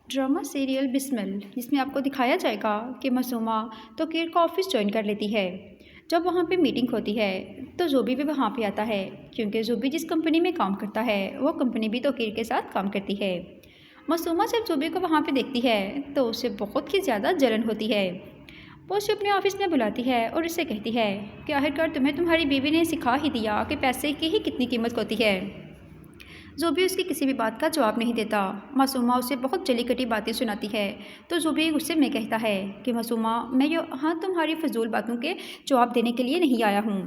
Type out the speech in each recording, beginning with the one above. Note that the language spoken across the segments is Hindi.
ड्रामा सीरियल बिस्मिल, जिसमें आपको दिखाया जाएगा कि मासूमा तोकीर का ऑफिस ज्वाइन कर लेती है। जब वहाँ पे मीटिंग होती है तो ज़ोबी भी वहाँ पे आता है, क्योंकि ज़ोबी जिस कंपनी में काम करता है वो कंपनी भी तोकीर के साथ काम करती है। मासूमा जब ज़ोबी को वहाँ पे देखती है तो उसे बहुत ही ज़्यादा जलन होती है। वो उसे अपने ऑफिस में बुलाती है और उससे कहती है कि आखिरकार तुम्हें तुम्हारी बीवी ने सिखा ही दिया कि पैसे की ही कितनी कीमत होती है। ज़ोबी उसकी किसी भी बात का जवाब नहीं देता। मासूमा उसे बहुत जली कटी बातें सुनाती है तो ज़ोबी गुस्से में कहता है कि मासूमा, मैं यहाँ तुम्हारी फजूल बातों के जवाब देने के लिए नहीं आया हूँ।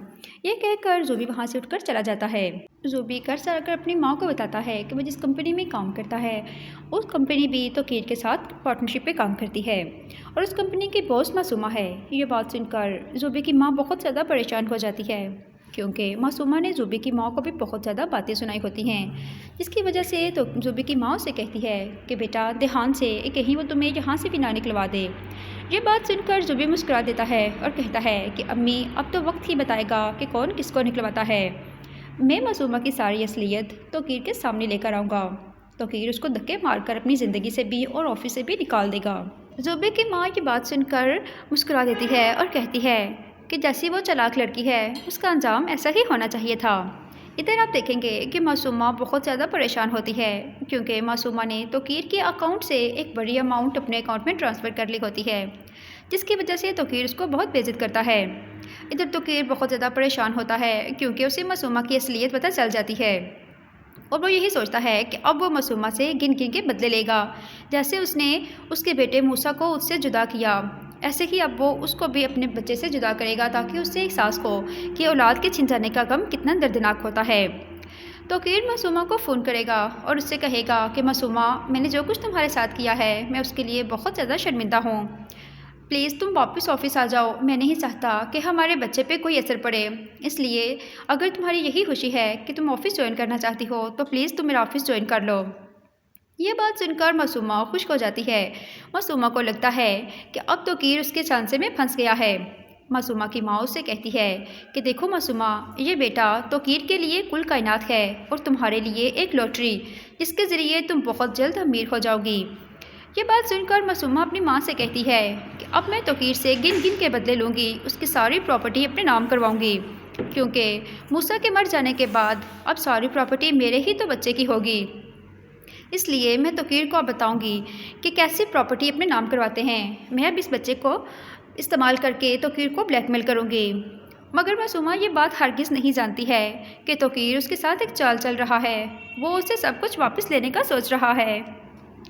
यह कहकर ज़ोबी वहाँ से उठकर चला जाता है। ज़ोबी घर से आकर अपनी माँ को बताता है कि वो जिस कंपनी में काम करता है उस कंपनी भी तोकीर के साथ पार्टनरशिप पे काम करती है और उस कंपनी की बॉस मासूमा है। ये बात सुनकर ज़ोबी की माँ बहुत ज़्यादा परेशान हो जाती है, क्योंकि मासूमा ने ज़ोबी की माँ को भी बहुत ज़्यादा बातें सुनाई होती हैं, जिसकी वजह से तो ज़ोबी की माँ उसे कहती है कि बेटा ध्यान से, कहीं वो तुम्हें यहाँ से भी ना निकलवा दे। ये बात सुनकर ज़ोबी मुस्कुरा देता है और कहता है कि अम्मी, अब तो वक्त ही बताएगा कि कौन किसको निकलवाता है। मैं मासूमा की सारी असलियत तोकीर के सामने लेकर आऊँगा। तोकीर उसको धक्के मारकर अपनी ज़िंदगी से भी और ऑफिस से भी निकाल देगा। ज़ोबी की माँ ये बात सुनकर मुस्कुरा देती है और कहती है कि जैसी वो चालाक लड़की है उसका अंजाम ऐसा ही होना चाहिए था। इधर आप देखेंगे कि मासूमा बहुत ज़्यादा परेशान होती है, क्योंकि मासूमा ने तोकीर के अकाउंट से एक बड़ी अमाउंट अपने अकाउंट में ट्रांसफ़र कर ली होती है, जिसकी वजह से तोकीर उसको बहुत बेइज्जत करता है। इधर तोकीर बहुत ज़्यादा परेशान होता है, क्योंकि उसे मासूमा की असलियत पता चल जाती है और वो यही सोचता है कि अब वो मासूमा से गिन गिन के बदले लेगा। जैसे उसने उसके बेटे मूसा को उससे जुदा किया, ऐसे ही अब वो उसको भी अपने बच्चे से जुदा करेगा, ताकि उससे एहसास हो कि औलाद के छिन जाने का गम कितना दर्दनाक होता है। तोकीर मासूमा को फ़ोन करेगा और उससे कहेगा कि मासूमा, मैंने जो कुछ तुम्हारे साथ किया है मैं उसके लिए बहुत ज़्यादा शर्मिंदा हूँ। प्लीज़ तुम वापस ऑफिस आ जाओ। मैं नहीं चाहता कि हमारे बच्चे पे कोई असर पड़े, इसलिए अगर तुम्हारी यही खुशी है कि तुम ऑफिस ज्वाइन करना चाहती हो तो प्लीज़ तुम मेरा ऑफिस ज्वाइन कर लो। ये बात सुनकर मासूमा खुश हो जाती है। मासूमा को लगता है कि अब तोकीर उसके झांसे में फंस गया है। मासूमा की माँ उससे कहती है कि देखो मासूमा, ये बेटा तोकीर के लिए कुल कायनात है और तुम्हारे लिए एक लॉटरी, जिसके ज़रिए तुम बहुत जल्द अमीर हो जाओगी। ये बात सुनकर मासूमा अपनी माँ से कहती है कि अब मैं तोकीर से गिन गिन के बदले लूँगी, उसकी सारी प्रॉपर्टी अपने नाम करवाऊँगी, क्योंकि मूसा के मर जाने के बाद अब सारी प्रॉपर्टी मेरे ही तो बच्चे की होगी। इसलिए मैं तोकीर को अब बताऊँगी कि कैसे प्रॉपर्टी अपने नाम करवाते हैं। मैं अब इस बच्चे को इस्तेमाल करके तोकीर को ब्लैकमेल करूँगी। मगर मासूमा ये बात हरगिज़ नहीं जानती है कि तोकीर उसके साथ एक चाल चल रहा है। वो उससे सब कुछ वापस लेने का सोच रहा है।